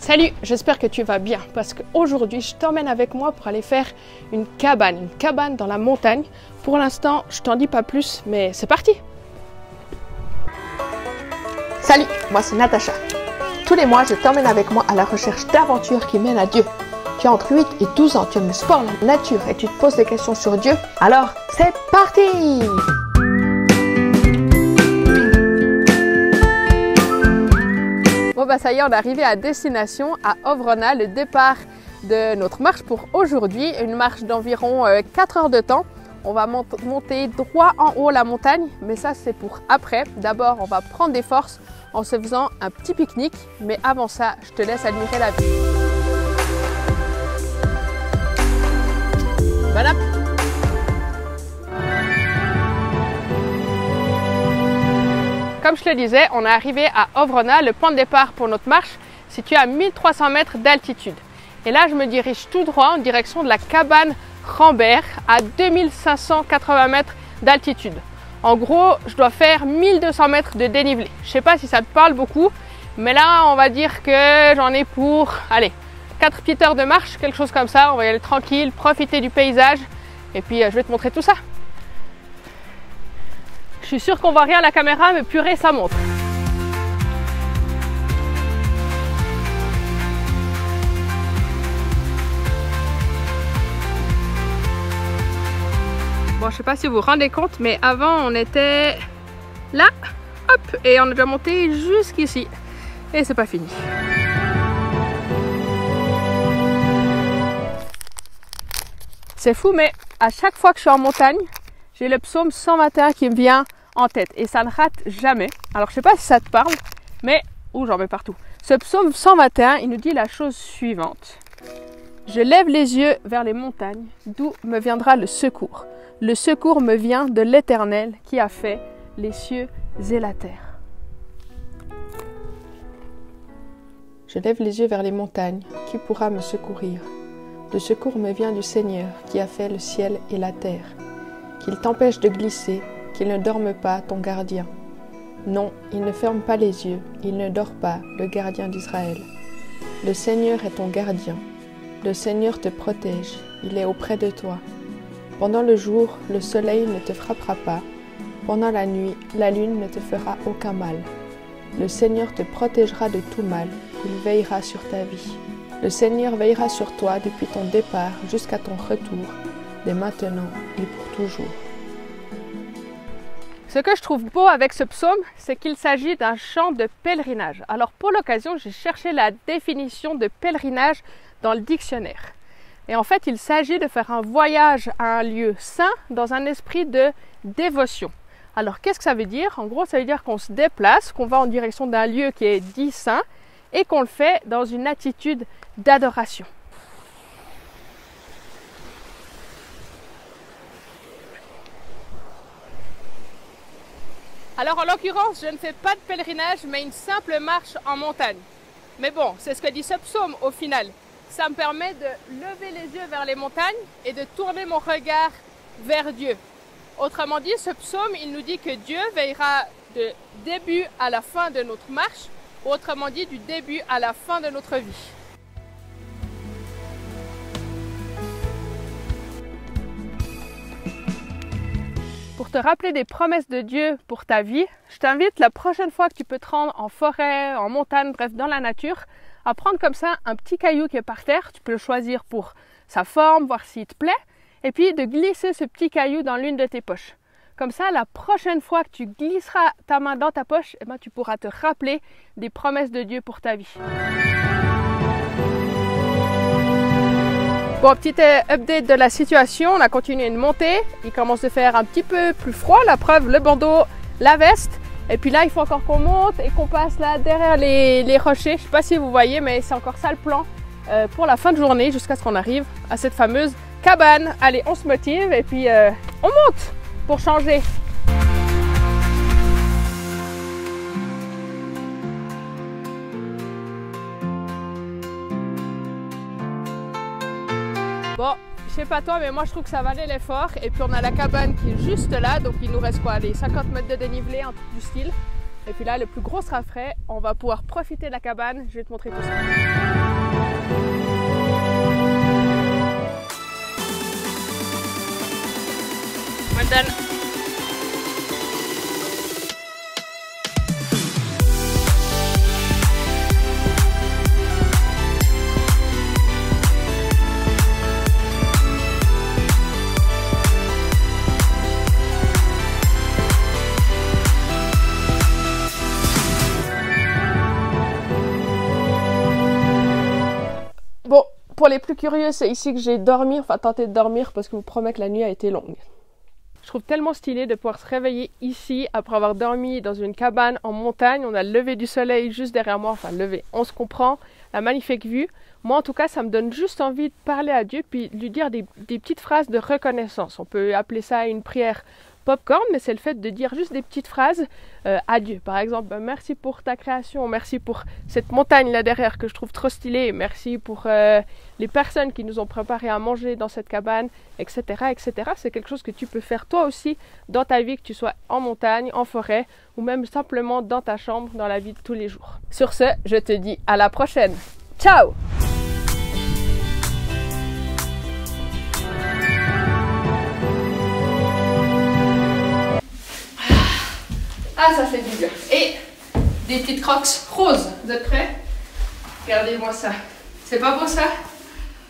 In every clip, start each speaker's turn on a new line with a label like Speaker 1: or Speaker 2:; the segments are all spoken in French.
Speaker 1: Salut, j'espère que tu vas bien parce qu'aujourd'hui je t'emmène avec moi pour aller faire une cabane dans la montagne. Pour l'instant, je t'en dis pas plus, mais c'est parti! Salut, moi c'est Natacha. Tous les mois, je t'emmène avec moi à la recherche d'aventures qui mènent à Dieu. Tu as entre 8 et 12 ans, tu aimes le sport, la nature et tu te poses des questions sur Dieu. Alors, c'est parti! Bon bah ça y est, on est arrivé à destination, à Ovrona, le départ de notre marche pour aujourd'hui. Une marche d'environ 4 heures de temps. On va monter droit en haut la montagne, mais ça c'est pour après. D'abord, on va prendre des forces en se faisant un petit pique-nique. Mais avant ça, je te laisse admirer la vue. Voilà. Comme je te le disais, on est arrivé à Ovrona, le point de départ pour notre marche, situé à 1300 mètres d'altitude. Et là, je me dirige tout droit en direction de la cabane Rambert, à 2580 mètres d'altitude. En gros, je dois faire 1200 mètres de dénivelé. Je ne sais pas si ça te parle beaucoup, mais là, on va dire que j'en ai pour, allez, 4 petites heures de marche, quelque chose comme ça. On va y aller tranquille, profiter du paysage, et puis je vais te montrer tout ça. Je suis sûre qu'on voit rien à la caméra, mais purée, ça monte. Bon, je sais pas si vous vous rendez compte, mais avant, on était là, hop, et on est déjà monté jusqu'ici. Et c'est pas fini. C'est fou, mais à chaque fois que je suis en montagne, j'ai le psaume 121 qui me vient en tête et ça ne rate jamais. Alors je sais pas si ça te parle, mais j'en mets partout. Ce psaume 121, il nous dit la chose suivante. Je lève les yeux vers les montagnes, d'où me viendra le secours. Le secours me vient de l'Éternel qui a fait les cieux et la terre. Je lève les yeux vers les montagnes, qui pourra me secourir? Le secours me vient du Seigneur qui a fait le ciel et la terre. Qu'il t'empêche de glisser, qu'il ne dorme pas, ton gardien. Non, il ne ferme pas les yeux, il ne dort pas, le gardien d'Israël. Le Seigneur est ton gardien. Le Seigneur te protège, il est auprès de toi. Pendant le jour, le soleil ne te frappera pas. Pendant la nuit, la lune ne te fera aucun mal. Le Seigneur te protégera de tout mal, il veillera sur ta vie. Le Seigneur veillera sur toi depuis ton départ jusqu'à ton retour, dès maintenant et pour toujours. Ce que je trouve beau avec ce psaume, c'est qu'il s'agit d'un chant de pèlerinage. Alors pour l'occasion, j'ai cherché la définition de pèlerinage dans le dictionnaire. Et en fait, il s'agit de faire un voyage à un lieu saint dans un esprit de dévotion. Alors qu'est-ce que ça veut dire? En gros, ça veut dire qu'on se déplace, qu'on va en direction d'un lieu qui est dit saint et qu'on le fait dans une attitude d'adoration. Alors en l'occurrence, je ne fais pas de pèlerinage, mais une simple marche en montagne. Mais bon, c'est ce que dit ce psaume au final. Ça me permet de lever les yeux vers les montagnes et de tourner mon regard vers Dieu. Autrement dit, ce psaume, il nous dit que Dieu veillera de début à la fin de notre marche, autrement dit du début à la fin de notre vie. Pour te rappeler des promesses de Dieu pour ta vie, je t'invite la prochaine fois que tu peux te rendre en forêt, en montagne, bref, dans la nature, à prendre comme ça un petit caillou qui est par terre. Tu peux le choisir pour sa forme, voir s'il te plaît, et puis de glisser ce petit caillou dans l'une de tes poches. Comme ça, la prochaine fois que tu glisseras ta main dans ta poche, tu pourras te rappeler des promesses de Dieu pour ta vie. Bon, petit update de la situation, on a continué de monter, il commence de faire un petit peu plus froid, la preuve, le bandeau, la veste, et puis là il faut encore qu'on monte et qu'on passe là derrière les rochers, je ne sais pas si vous voyez, mais c'est encore ça le plan pour la fin de journée, jusqu'à ce qu'on arrive à cette fameuse cabane. Allez, on se motive et puis on monte pour changer. Bon, je sais pas toi, mais moi je trouve que ça valait l'effort. Et puis on a la cabane qui est juste là, donc il nous reste quoi, les 50 mètres de dénivelé, du style. Et puis là, le plus gros sera frais. On va pouvoir profiter de la cabane. Je vais te montrer tout ça. Well done. Bon, pour les plus curieux, c'est ici que j'ai dormi, enfin tenté de dormir parce que je vous promets que la nuit a été longue. Je trouve tellement stylé de pouvoir se réveiller ici après avoir dormi dans une cabane en montagne. On a le lever du soleil juste derrière moi, enfin lever, on se comprend, la magnifique vue. Moi en tout cas, ça me donne juste envie de parler à Dieu puis de lui dire des petites phrases de reconnaissance. On peut appeler ça une prière popcorn, mais c'est le fait de dire juste des petites phrases à Dieu. Par exemple, merci pour ta création, merci pour cette montagne là derrière que je trouve trop stylée, merci pour les personnes qui nous ont préparé à manger dans cette cabane, etc. etc. C'est quelque chose que tu peux faire toi aussi dans ta vie, que tu sois en montagne, en forêt, ou même simplement dans ta chambre, dans la vie de tous les jours. Sur ce, je te dis à la prochaine. Ciao! Ah, ça fait du bien. Et des petites crocs roses. Vous êtes prêts? Regardez-moi ça. C'est pas beau ça?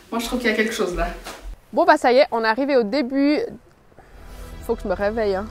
Speaker 1: Moi, je trouve qu'il y a quelque chose là. Bon, bah ça y est, on est arrivé au début. Faut que je me réveille, hein.